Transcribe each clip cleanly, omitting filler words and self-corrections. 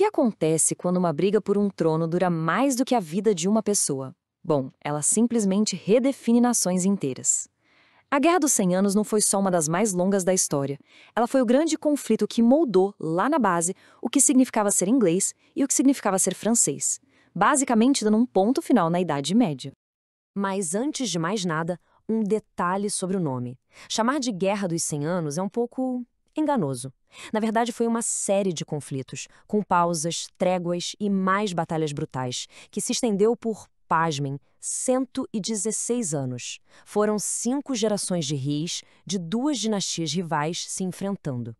que acontece quando uma briga por um trono dura mais do que a vida de uma pessoa? Bom, ela simplesmente redefine nações inteiras. A Guerra dos 100 Anos não foi só uma das mais longas da história. Ela foi o grande conflito que moldou, lá na base, o que significava ser inglês e o que significava ser francês, basicamente dando um ponto final na Idade Média. Mas antes de mais nada, um detalhe sobre o nome. Chamar de Guerra dos 100 Anos é um pouco enganoso. Na verdade, foi uma série de conflitos, com pausas, tréguas e mais batalhas brutais, que se estendeu por, pasmem, 116 anos. Foram 5 gerações de reis, de 2 dinastias rivais se enfrentando.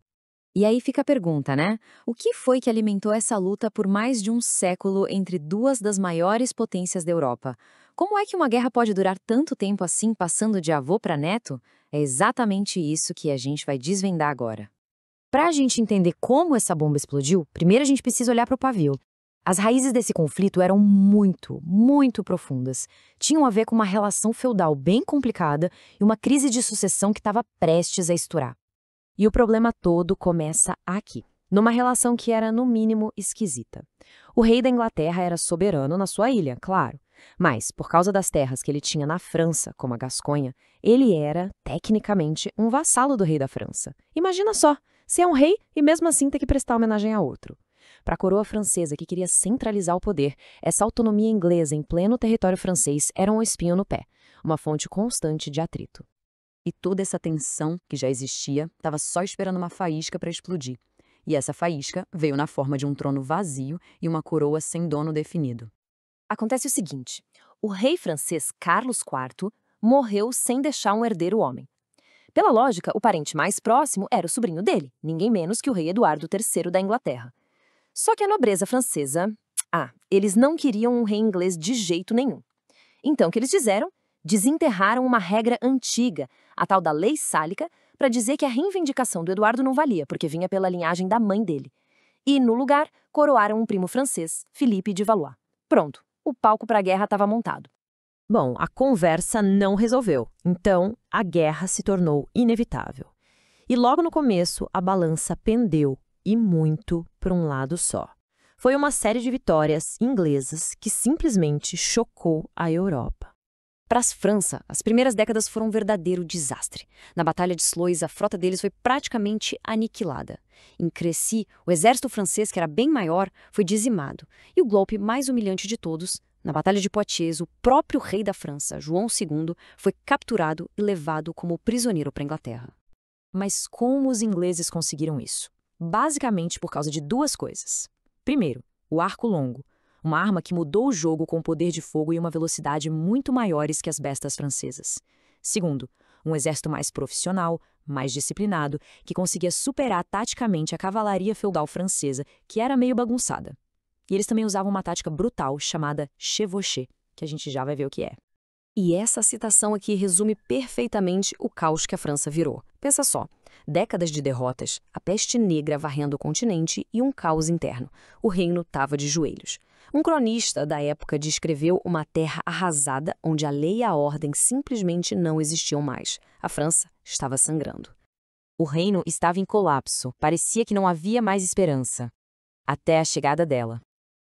E aí fica a pergunta, né? O que foi que alimentou essa luta por mais de um século entre duas das maiores potências da Europa? Como é que uma guerra pode durar tanto tempo assim, passando de avô para neto? É exatamente isso que a gente vai desvendar agora. Para a gente entender como essa bomba explodiu, primeiro a gente precisa olhar para o pavio. As raízes desse conflito eram muito profundas. Tinham a ver com uma relação feudal bem complicada e uma crise de sucessão que estava prestes a estourar. E o problema todo começa aqui, numa relação que era, no mínimo, esquisita. O rei da Inglaterra era soberano na sua ilha, claro, mas, por causa das terras que ele tinha na França, como a Gasconha, ele era, tecnicamente, um vassalo do rei da França. Imagina só, ser um rei e mesmo assim ter que prestar homenagem a outro. Para a coroa francesa, que queria centralizar o poder, essa autonomia inglesa em pleno território francês era um espinho no pé, uma fonte constante de atrito. E toda essa tensão, que já existia, estava só esperando uma faísca para explodir. E essa faísca veio na forma de um trono vazio e uma coroa sem dono definido. Acontece o seguinte, o rei francês Carlos IV morreu sem deixar um herdeiro homem. Pela lógica, o parente mais próximo era o sobrinho dele, ninguém menos que o rei Eduardo III da Inglaterra. Só que a nobreza francesa... eles não queriam um rei inglês de jeito nenhum. Então, o que eles fizeram? Desenterraram uma regra antiga, a tal da Lei Sálica, para dizer que a reivindicação do Eduardo não valia, porque vinha pela linhagem da mãe dele. E, no lugar, coroaram um primo francês, Philippe de Valois. Pronto, o palco para a guerra estava montado. Bom, a conversa não resolveu, então a guerra se tornou inevitável. E logo no começo, a balança pendeu, e muito, para um lado só. Foi uma série de vitórias inglesas que simplesmente chocou a Europa. Para a França, as primeiras décadas foram um verdadeiro desastre. Na Batalha de Sluis, a frota deles foi praticamente aniquilada. Em Crécy, o exército francês, que era bem maior, foi dizimado. E o golpe mais humilhante de todos, na Batalha de Poitiers, o próprio rei da França, João II, foi capturado e levado como prisioneiro para a Inglaterra. Mas como os ingleses conseguiram isso? Basicamente por causa de 2 coisas. Primeiro, o arco longo. Uma arma que mudou o jogo com poder de fogo e uma velocidade muito maiores que as bestas francesas. Segundo, um exército mais profissional, mais disciplinado, que conseguia superar taticamente a cavalaria feudal francesa, que era meio bagunçada. E eles também usavam uma tática brutal chamada chevauchée, que a gente já vai ver o que é. E essa citação aqui resume perfeitamente o caos que a França virou. Pensa só, décadas de derrotas, a peste negra varrendo o continente e um caos interno. O reino estava de joelhos. Um cronista da época descreveu uma terra arrasada onde a lei e a ordem simplesmente não existiam mais. A França estava sangrando. O reino estava em colapso, parecia que não havia mais esperança. Até a chegada dela.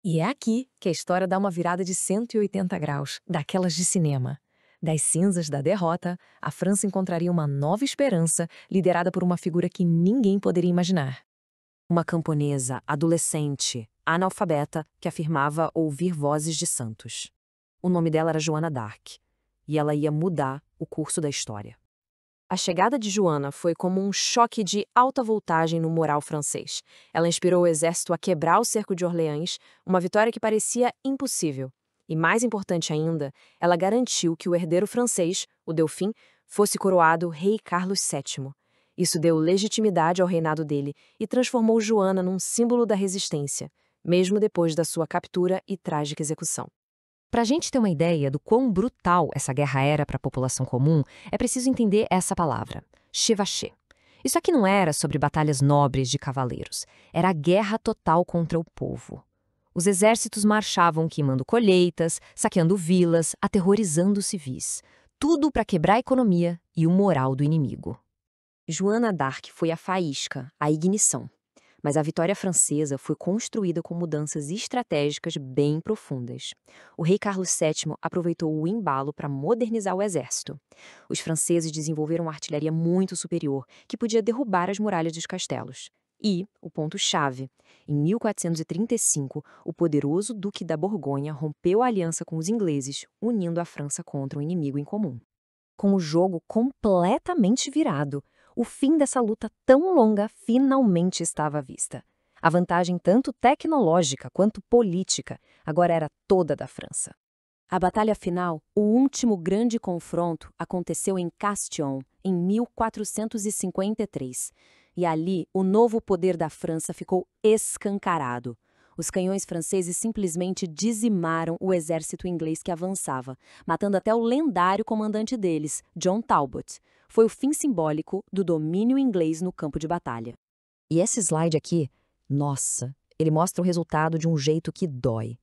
E é aqui que a história dá uma virada de 180 graus, daquelas de cinema. Das cinzas da derrota, a França encontraria uma nova esperança, liderada por uma figura que ninguém poderia imaginar. Uma camponesa, adolescente, analfabeta, que afirmava ouvir vozes de santos. O nome dela era Joana d'Arc, e ela ia mudar o curso da história. A chegada de Joana foi como um choque de alta voltagem no moral francês. Ela inspirou o exército a quebrar o cerco de Orleans, uma vitória que parecia impossível. E mais importante ainda, ela garantiu que o herdeiro francês, o Delfim, fosse coroado rei Carlos VII. Isso deu legitimidade ao reinado dele e transformou Joana num símbolo da resistência, mesmo depois da sua captura e trágica execução. Para a gente ter uma ideia do quão brutal essa guerra era para a população comum, é preciso entender essa palavra, chevauchée. Isso aqui não era sobre batalhas nobres de cavaleiros, era a guerra total contra o povo. Os exércitos marchavam queimando colheitas, saqueando vilas, aterrorizando os civis. Tudo para quebrar a economia e o moral do inimigo. Joana d'Arc foi a faísca, a ignição. Mas a vitória francesa foi construída com mudanças estratégicas bem profundas. O rei Carlos VII aproveitou o embalo para modernizar o exército. Os franceses desenvolveram uma artilharia muito superior, que podia derrubar as muralhas dos castelos. E, o ponto-chave, em 1435, o poderoso Duque da Borgonha rompeu a aliança com os ingleses, unindo a França contra um inimigo em comum. Com o jogo completamente virado, o fim dessa luta tão longa finalmente estava à vista. A vantagem tanto tecnológica quanto política agora era toda da França. A batalha final, o último grande confronto, aconteceu em Castillon, em 1453. E ali, o novo poder da França ficou escancarado. Os canhões franceses simplesmente dizimaram o exército inglês que avançava, matando até o lendário comandante deles, John Talbot. Foi o fim simbólico do domínio inglês no campo de batalha. E esse slide aqui, nossa, ele mostra o resultado de um jeito que dói.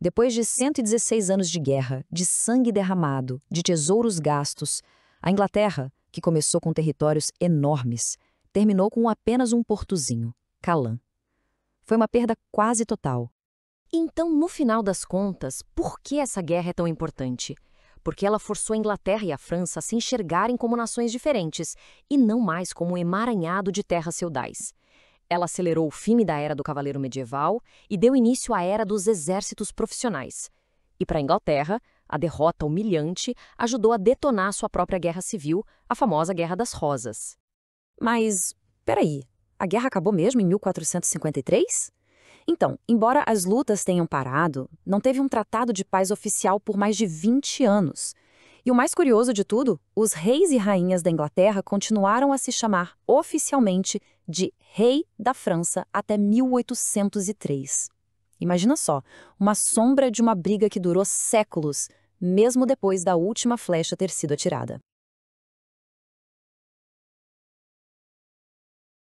Depois de 116 anos de guerra, de sangue derramado, de tesouros gastos, a Inglaterra, que começou com territórios enormes, terminou com apenas um portozinho, Calais. Foi uma perda quase total. Então, no final das contas, por que essa guerra é tão importante? Porque ela forçou a Inglaterra e a França a se enxergarem como nações diferentes e não mais como um emaranhado de terras feudais. Ela acelerou o fim da era do cavaleiro medieval e deu início à era dos exércitos profissionais. E para a Inglaterra, a derrota humilhante ajudou a detonar sua própria guerra civil, a famosa Guerra das Rosas. Mas, peraí, a guerra acabou mesmo em 1453? Então, embora as lutas tenham parado, não teve um tratado de paz oficial por mais de 20 anos. E o mais curioso de tudo, os reis e rainhas da Inglaterra continuaram a se chamar oficialmente de Rei da França até 1803. Imagina só, uma sombra de uma briga que durou séculos, mesmo depois da última flecha ter sido atirada.